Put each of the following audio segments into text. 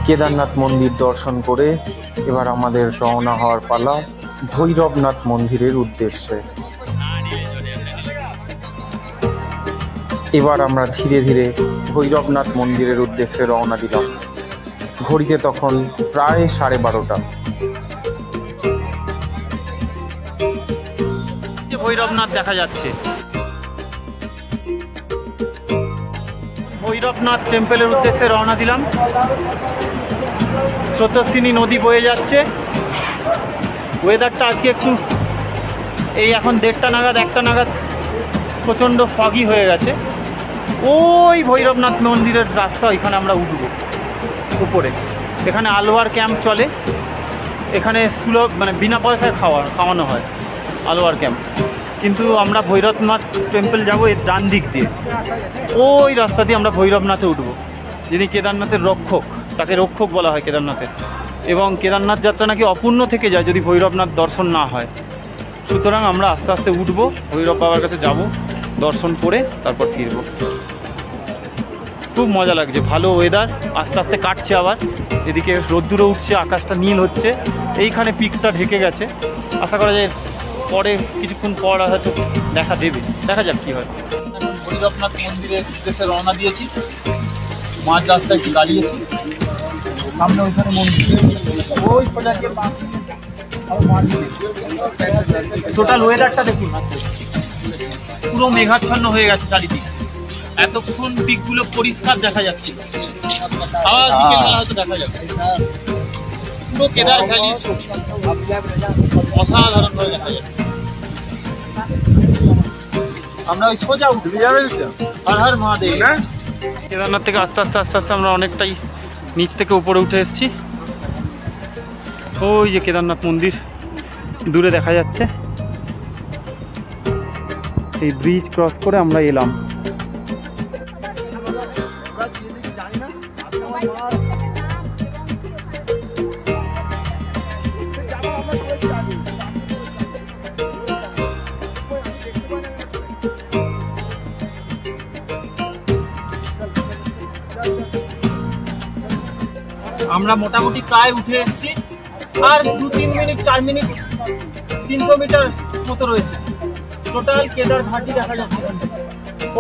কেদারনাথ মন্দির দর্শন করে এবার আমাদের রওনা হওয়ার পালা ভৈরবনাথ মন্দিরের উদ্দেশ্যে। এবার আমরা ধীরে ধীরে ভৈরবনাথ মন্দিরের উদ্দেশ্যে রওনা দিলাম। ঘড়িতে তখন প্রায় 12:30। ভৈরবনাথ দেখা যাচ্ছে, ভৈরবনাথ টেম্পলের উদ্দেশ্যে রওনা দিলাম। স্রোতস্বিনী নদী বয়ে যাচ্ছে। ওয়েদারটা আজকে একটু এই এখন 1:30 নাগাদ 1টা নাগাদ প্রচণ্ড ফগি হয়ে গেছে। ওই ভৈরবনাথ মন্দিরের রাস্তা, ওইখানে আমরা উঠব উপরে। এখানে আলোয়ার ক্যাম্প চলে, এখানে সুলভ মানে বিনা পয়সায় খাওয়ানো হয় আলোয়ার ক্যাম্প। কিন্তু আমরা ভৈরবনাথ টেম্পল যাব এর ডান দিক দিয়ে, ওই রাস্তা দিয়ে আমরা ভৈরবনাথে উঠব। যিনি কেদারনাথের রক্ষক, তাকে রক্ষক বলা হয় কেদারনাথের। এবং কেদারনাথ যাত্রা নাকি অপূর্ণ থেকে যায় যদি ভৈরবনাথ দর্শন না হয়। সুতরাং আমরা আস্তে আস্তে উঠব, ভৈরব বাবার কাছে যাব, দর্শন করে তারপর ফিরব। খুব মজা লাগছে, ভালো ওয়েদার, আস্তে আস্তে কাটছে। আবার এদিকে রোদ্দুরও উঠছে, আকাশটা নীল হচ্ছে। এইখানে পিকটা ঢেকে গেছে, আশা করা যায় পরে কিছুক্ষণ পর হয়তো দেখা দেবে, দেখা যাক কী হয়। এখন ভৈরবনাথ মন্দিরের উদ্দেশ্যে রওনা দিয়েছি। মাঝ রাস্তায় একটু দাঁড়িয়েছি, সামনে ওইখানে মন্দির, ওই টোটাল ওয়েদারটা দেখুন, পুরো মেঘাচ্ছন্ন হয়ে গেছে চারিদিক। এতক্ষণ পিকগুলো পরিষ্কার দেখা যাচ্ছে, আবার বিকেলবেলা হয়তো দেখা যাবে। পুরো কেদার ভ্যালি অসাধারণভাবে দেখা যাচ্ছে। আমরা ওই সোজা উঠে যাবে, হর হর মহাদেব। কেদারনাথ থেকে আস্তে আস্তে আস্তে আস্তে আমরা অনেকটাই নিচ থেকে উপরে উঠে এসেছি। ওই যে কেদারনাথ মন্দির দূরে দেখা যাচ্ছে। এই ব্রিজ ক্রস করে আমরা এলাম। আমরা মোটামুটি প্রায় উঠে এসেছি, আর 2-3 মিনিট 4 মিনিট 300 মিটার মতো রয়েছে। টোটাল কেদার ঘাটি দেখা যাচ্ছে।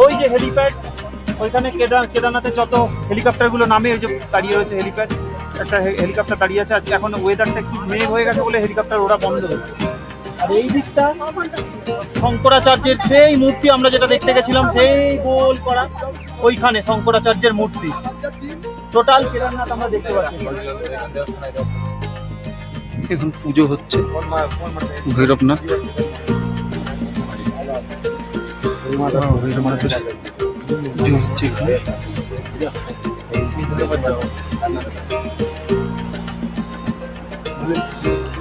ওই যে হেলিপ্যাড, ওইখানে কেদারনাথের যত হেলিকপ্টারগুলো নামে, ওই যে দাঁড়িয়ে রয়েছে হেলিপ্যাড, একটা হেলিকপ্টার দাঁড়িয়ে আছে। আজকে এখন ওয়েদারটা একটু মেঘ হয়ে গেছে বলে হেলিকপ্টার ওরা বন্ধ হয়েছে। আর এই দিকটা শঙ্করাচার্যের সেই মূর্তি, আমরা যেটা দেখতে গেছিলাম সেই গোল করা, ওইখানে শঙ্করাচার্যের মূর্তি। টোটাল কেদারনাথ আমরা দেখতে পাচ্ছি। এখন পুজো হচ্ছে ভৈরবনাথ।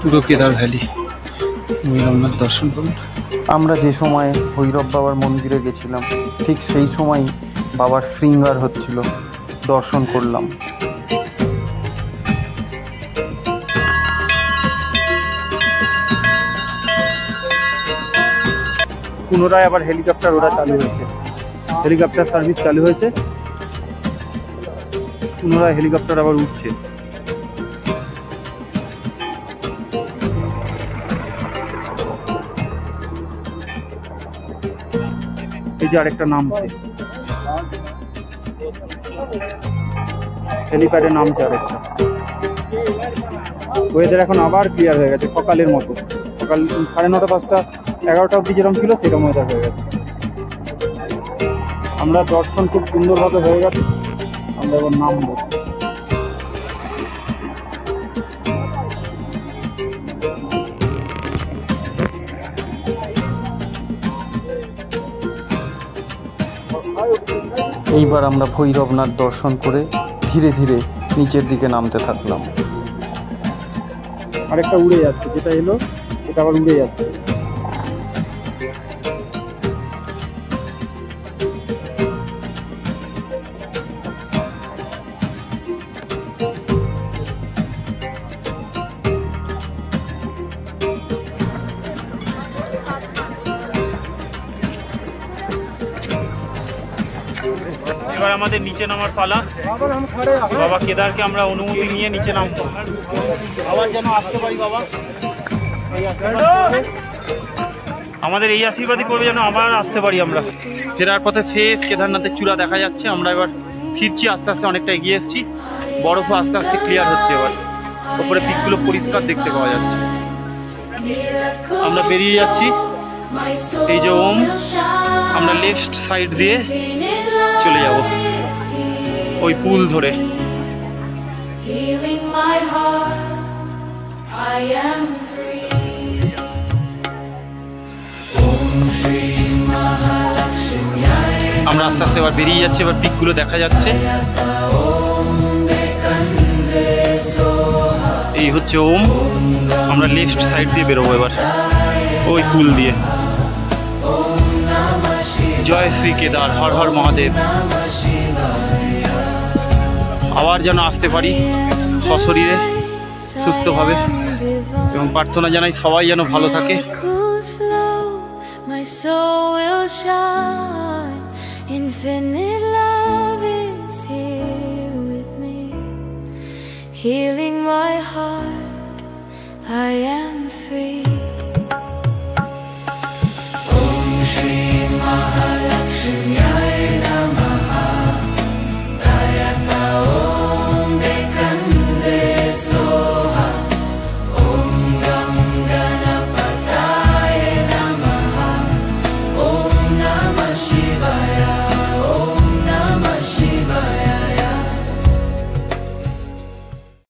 পুরো কেদার ভ্যালি ভৈরবনাথ দর্শন করুন। আমরা যে সময় ভৈরব বাবার মন্দিরে গেছিলাম ঠিক সেই সময় বাবার শৃঙ্গার হচ্ছিল, দর্শন করলাম। পুনরায় আবার হেলিকপ্টার ওরা চালু হয়েছে, হেলিকপ্টার সার্ভিস চালু হয়েছে, পুনরায় হেলিকপ্টার আবার উঠছে। এই যে আরেকটা নামছে, হেলিপ্যাডের নামছে আরেকটা। ওয়েদার এখন আবার ক্লিয়ার হয়ে গেছে, সকালের মতো। সকাল 9:30 10টা 11টা অবধি যেরকম ছিল সেরকম ওয়েদার হয়ে গেছে। আমরা দর্শন খুব সুন্দরভাবে হয়ে গেছে, আমরা এবার নামবো। এইবার আমরা ভৈরবনাথ দর্শন করে ধীরে ধীরে নিচের দিকে নামতে থাকলাম। আরেকটা উড়ে যাচ্ছে, যেটা এলো এটা আবার উড়ে যাচ্ছে। আমাদের নিচে নামার পালা। বাবা কেদারকে আমরা অনুমতি নিয়ে নিচে নামবো। আবার যেন আসতে পারি বাবা, আমাদের এই আশীর্বাদই করবে যেন আবার আসতে পারি আমরা। ফেরার পথে শেষ কেদারনাথের চূড়া দেখা যাচ্ছে। আমরা এবার ফিরছি, আস্তে আস্তে অনেকটা এগিয়ে এসেছি। বরফও আস্তে আস্তে ক্লিয়ার হচ্ছে, এবার ওপরে পিকগুলো পরিষ্কার দেখতে পাওয়া যাচ্ছে। আমরা বেরিয়ে যাচ্ছি, এই যে ওম, আমরা লেফট সাইড দিয়ে চলে যাব ওই পুল ধরে। আমরা আস্তে আস্তে এবার বেরিয়ে যাচ্ছি, এবার পিকগুলো দেখা যাচ্ছে। এই হচ্ছে ওম, আমরা লেফট সাইড দিয়ে বেরোবো এবার ওই পুল দিয়ে। জয় শ্রী কেদার, হর হর মহাদেব। আবার যেন আসতে পারি সশরীরে, সুস্থভাবে, এবং প্রার্থনা জানাই সবাই যেন ভালো থাকে। Healing my heart, I am free. Om Shri Mahalakshmi